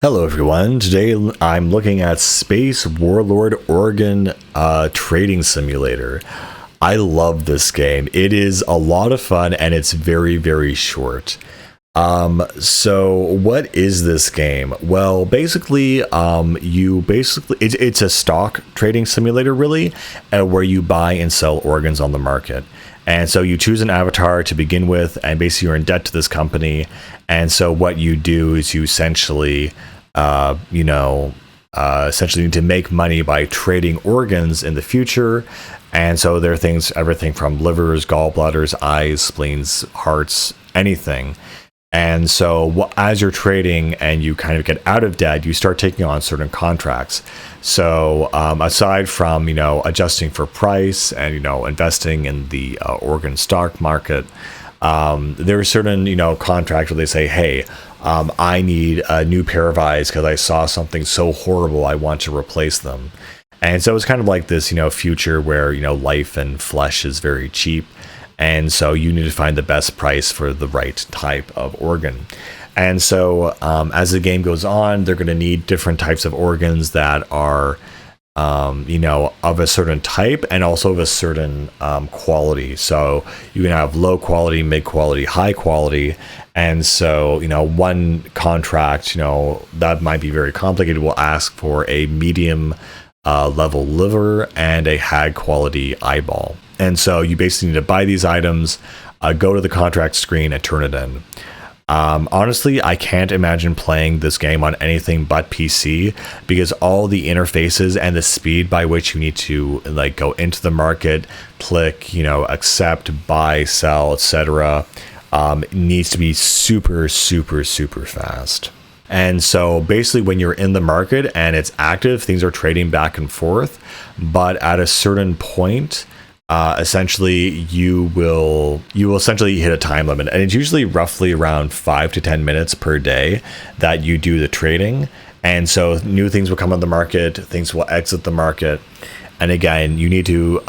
Hello everyone, today I'm looking at Space Warlord Oregon Trading Simulator. I love this game. It is a lot of fun and it's very short. So what is this game? Well, basically, it's a stock trading simulator really, where you buy and sell organs on the market. And so you choose an avatar to begin with, and basically you're in debt to this company. And so what you do is you essentially, essentially need to make money by trading organs in the future. And so there are things, everything from livers, gallbladders, eyes, spleens, hearts, anything. And so as you're trading and you kind of get out of debt, you start taking on certain contracts. So aside from, adjusting for price and, investing in the organ stock market, there are certain, contracts where they say, hey, I need a new pair of eyes because I saw something so horrible, I want to replace them. And so it's kind of like this, future where, life and flesh is very cheap. And so you need to find the best price for the right type of organ. And so as the game goes on, they're going to need different types of organs that are, of a certain type and also of a certain quality. So you can have low quality, mid quality, high quality. And so, one contract, that might be very complicated, will ask for a medium level liver and a high quality eyeball. And so you basically need to buy these items, go to the contract screen and turn it in. Honestly, I can't imagine playing this game on anything but PC because all the interfaces and the speed by which you need to go into the market, click, accept, buy, sell, etc. Needs to be super fast. And so basically when you're in the market and it's active, things are trading back and forth. But at a certain point, essentially you will essentially hit a time limit, and it's usually roughly around 5 to 10 minutes per day that you do the trading. And so new things will come on the market, things will exit the market, and again you need to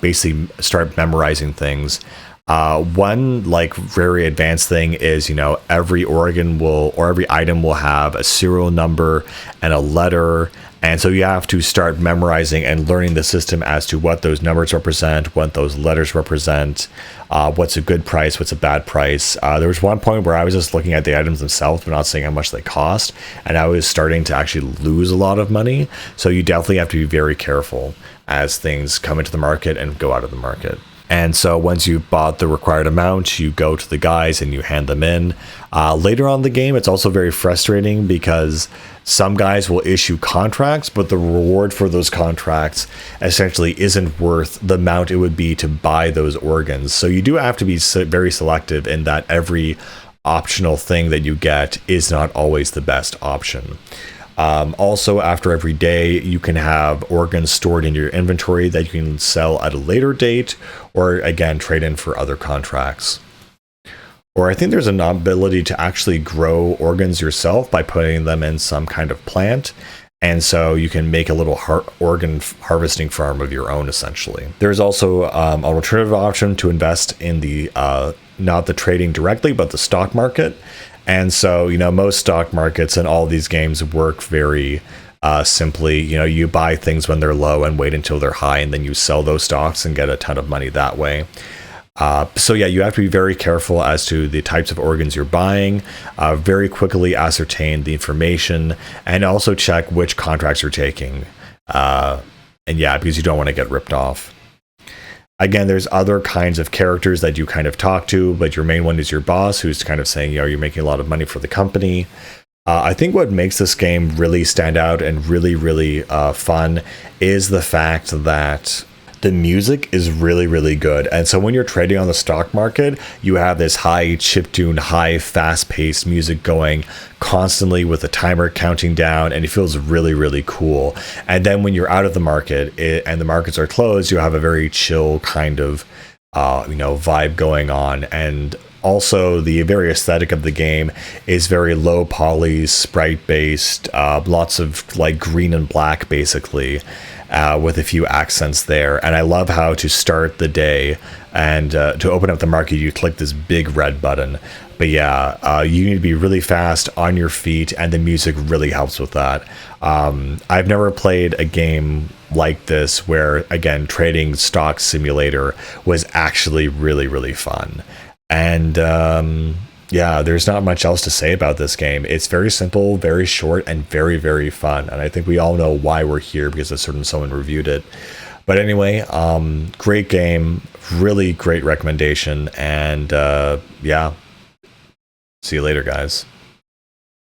basically start memorizing things. One very advanced thing is, every organ or every item will have a serial number and a letter. And so you have to start memorizing and learning the system as to what those numbers represent, what those letters represent, what's a good price, what's a bad price. There was one point where I was just looking at the items themselves, but not seeing how much they cost. And I was starting to actually lose a lot of money. So you definitely have to be very careful as things come into the market and go out of the market. And so once you've bought the required amount, you go to the guys and you hand them in. Later on in the game, it's also very frustrating because some guys will issue contracts, but the reward for those contracts essentially isn't worth the amount it would be to buy those organs. So you do have to be very selective in that every optional thing that you get is not always the best option. Also, after every day, you can have organs stored in your inventory that you can sell at a later date, or again, trade in for other contracts. Or I think there's an ability to actually grow organs yourself by putting them in some kind of plant. And so you can make a little organ harvesting farm of your own, essentially. There's also an alternative option to invest in the not the trading directly, but the stock market. And so, most stock markets and all these games work very simply. You buy things when they're low and wait until they're high, and then you sell those stocks and get a ton of money that way. So yeah, you have to be very careful as to the types of organs you're buying, very quickly ascertain the information, and also check which contracts you're taking. And yeah, because you don't want to get ripped off. Again, there's other kinds of characters that you kind of talk to, but your main one is your boss, who's kind of saying, you're making a lot of money for the company. I think what makes this game really stand out and really fun is the fact that the music is really good. And so when you're trading on the stock market, you have this high chiptune, high fast-paced music going constantly with the timer counting down, and it feels really cool. And then when you're out of the market and the markets are closed, you have a very chill kind of vibe going on. And also the very aesthetic of the game is very low poly, sprite based, lots of green and black basically. With a few accents there. And I love how to start the day and to open up the market, you click this big red button. But yeah, you need to be really fast on your feet, and the music really helps with that. I've never played a game like this where, again, trading stock simulator was actually really, really fun. And yeah, there's not much else to say about this game. It's very simple, very short, and very, very fun. And I think we all know why we're here, because a certain someone reviewed it. But anyway, great game, really great recommendation, and yeah, see you later, guys.